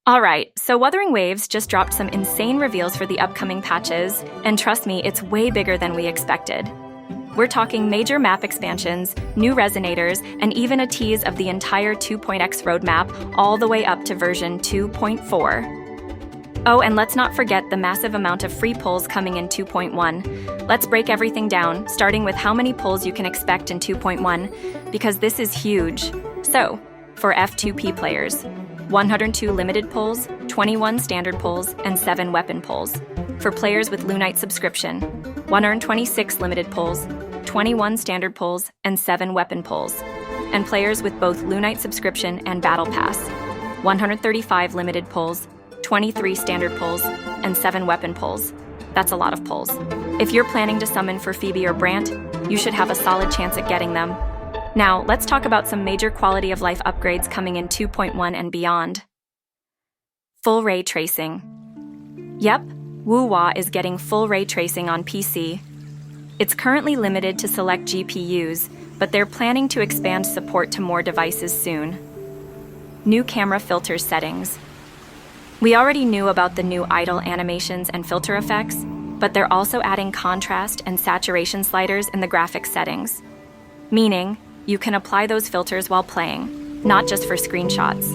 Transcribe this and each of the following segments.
Alright, so Wuthering Waves just dropped some insane reveals for the upcoming patches, and trust me, it's way bigger than we expected. We're talking major map expansions, new Resonators, and even a tease of the entire 2.x roadmap all the way up to version 2.4. Oh, and let's not forget the massive amount of free pulls coming in 2.1. Let's break everything down, starting with how many pulls you can expect in 2.1, because this is huge. So, for F2P players, 102 limited pulls, 21 standard pulls, and 7 weapon pulls. For players with Lunite subscription, 126 limited pulls, 21 standard pulls, and 7 weapon pulls. And players with both Lunite subscription and Battle Pass, 135 limited pulls, 23 standard pulls, and 7 weapon pulls. That's a lot of pulls. If you're planning to summon for Phoebe or Brant, you should have a solid chance at getting them. Now, let's talk about some major quality of life upgrades coming in 2.1 and beyond. Full ray tracing. Yep, Wuwa is getting full ray tracing on PC. It's currently limited to select GPUs, but they're planning to expand support to more devices soon. New camera filter settings. We already knew about the new idle animations and filter effects, but they're also adding contrast and saturation sliders in the graphics settings. Meaning, you can apply those filters while playing, not just for screenshots.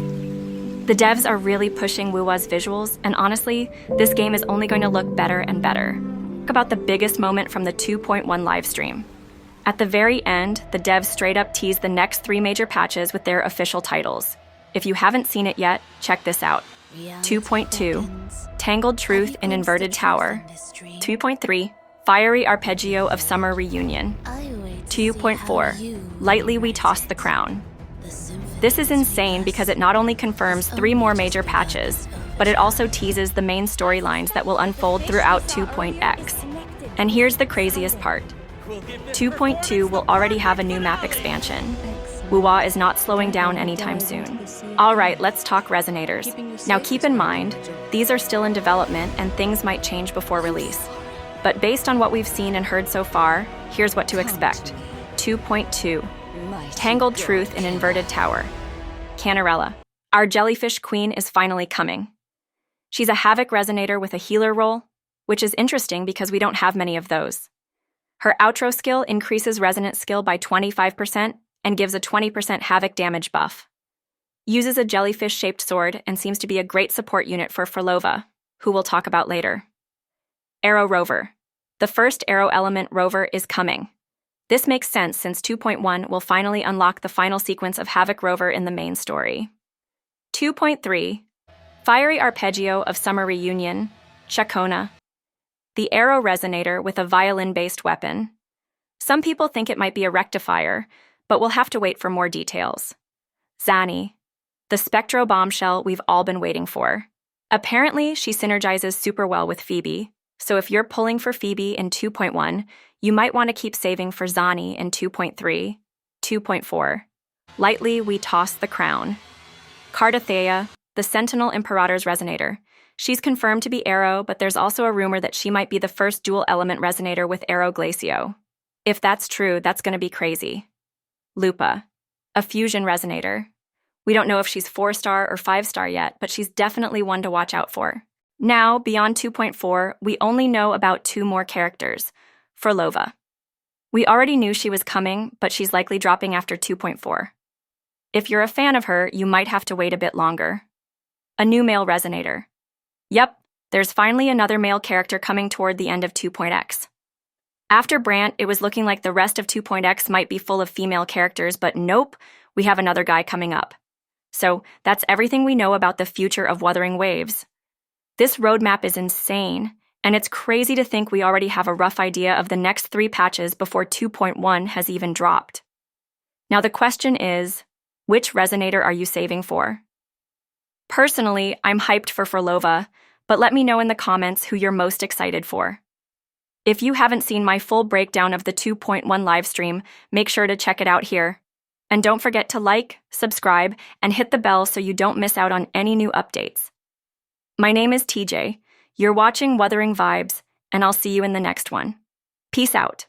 The devs are really pushing Wuwa's visuals, and honestly, this game is only going to look better and better. Talk about the biggest moment from the 2.1 livestream. At the very end, the devs straight up teased the next 3 major patches with their official titles. If you haven't seen it yet, check this out. 2.2, Tangled Truth in Inverted Tower. 2.3, Fiery Arpeggio of Summer Reunion. 2.4, Lightly We Toss the Crown. This is insane because it not only confirms 3 more major patches, but it also teases the main storylines that will unfold throughout 2.x. And here's the craziest part. 2.2 will already have a new map expansion. Wuwa is not slowing down anytime soon. Alright, let's talk Resonators. Now keep in mind, these are still in development and things might change before release. But based on what we've seen and heard so far, here's what to expect. 2.2, Tangled Truth in Inverted Tower. Cantarella. Our jellyfish queen is finally coming. She's a Havoc Resonator with a healer role, which is interesting because we don't have many of those. Her outro skill increases resonance skill by 25% and gives a 20% Havoc damage buff. Uses a jellyfish-shaped sword and seems to be a great support unit for Frolova, who we'll talk about later. Aero Rover. The first Aero element Rover is coming. This makes sense since 2.1 will finally unlock the final sequence of Havoc Rover in the main story. 2.3, Fiery Arpeggio of Summer Reunion, Ciaccona. The Aero Resonator with a violin-based weapon. Some people think it might be a rectifier, but we'll have to wait for more details. Zani. The Spectro bombshell we've all been waiting for. Apparently, she synergizes super well with Phoebe, so if you're pulling for Phoebe in 2.1, you might want to keep saving for Zani in 2.3, 2.4. Lightly We Toss the Crown. Cartetheiya, the Sentinel Imperator's Resonator. She's confirmed to be Aero, but there's also a rumor that she might be the first dual-element Resonator with Aero Glacio. If that's true, that's going to be crazy. Lupa, a fusion Resonator. We don't know if she's 4-star or 5-star yet, but she's definitely one to watch out for. Now, beyond 2.4, we only know about 2 more characters. Frolova. We already knew she was coming, but she's likely dropping after 2.4. If you're a fan of her, you might have to wait a bit longer. A new male Resonator. Yep, there's finally another male character coming toward the end of 2.x. After Brant, it was looking like the rest of 2.x might be full of female characters, but nope, we have another guy coming up. So that's everything we know about the future of Wuthering Waves. This roadmap is insane, and it's crazy to think we already have a rough idea of the next 3 patches before 2.1 has even dropped. Now the question is, which Resonator are you saving for? Personally, I'm hyped for Frolova, but let me know in the comments who you're most excited for. If you haven't seen my full breakdown of the 2.1 livestream, make sure to check it out here. And don't forget to like, subscribe, and hit the bell so you don't miss out on any new updates. My name is TJ. You're watching Wuthering Vibes, and I'll see you in the next one. Peace out.